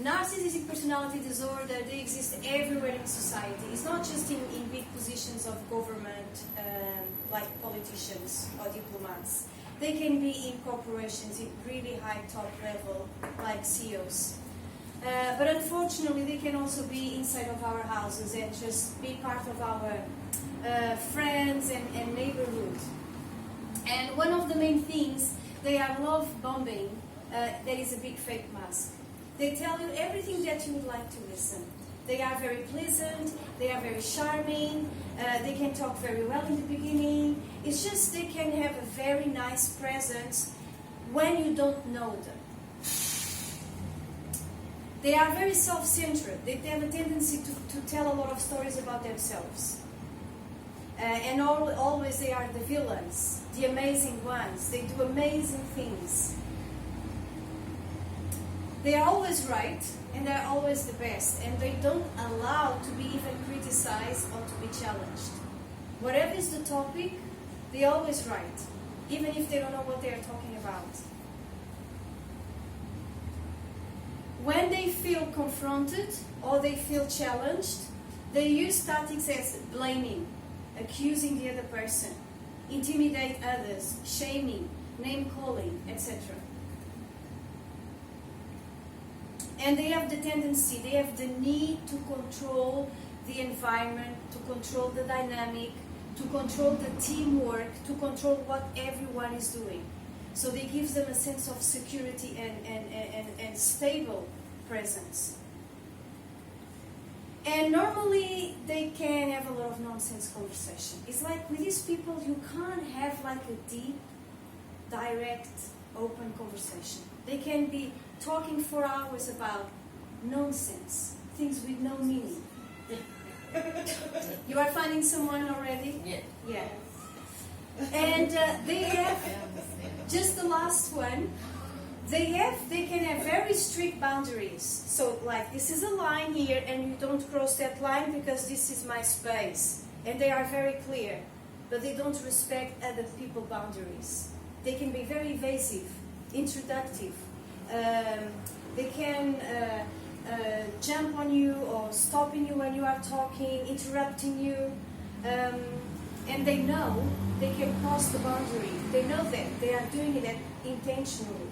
Narcissistic personality disorder, they exist everywhere in society. It's not just in big positions of government, like politicians or diplomats. They can be in corporations, in really high top level, like CEOs. But unfortunately, they can also be inside of our houses and just be part of our friends and neighborhood. And one of the main things, they are love bombing. That is a big fake mask. They tell you everything that you would like to listen. They are very pleasant, they are very charming, they can talk very well in the beginning. It's just they can have a very nice presence when you don't know them. They are very self-centered. They have a tendency to tell a lot of stories about themselves. And always they are the villains, the amazing ones. They do amazing things. They are always right, and they are always the best, and they don't allow to be even criticized or to be challenged. Whatever is the topic, they're always right, even if they don't know what they are talking about. When they feel confronted or they feel challenged, they use tactics as blaming, accusing the other person, intimidate others, shaming, name-calling, etc. And they have the tendency, they have the need to control the environment, to control the dynamic, to control the teamwork, to control what everyone is doing. So they give them a sense of security and stable presence. And normally they can have a lot of nonsense conversation. It's like with these people you can't have like a deep, direct, open conversation. They can be talking for hours about nonsense, things with no meaning. You are finding someone already? Yeah. Yeah. And they have, just the last one, they can have very strict boundaries. So like, this is a line here and you don't cross that line because this is my space. And they are very clear, but they don't respect other people's boundaries. They can be very evasive, introductive. They can jump on you or stopping you when you are talking, interrupting you. And they know they can cross the boundary. They know that. They are doing it intentionally.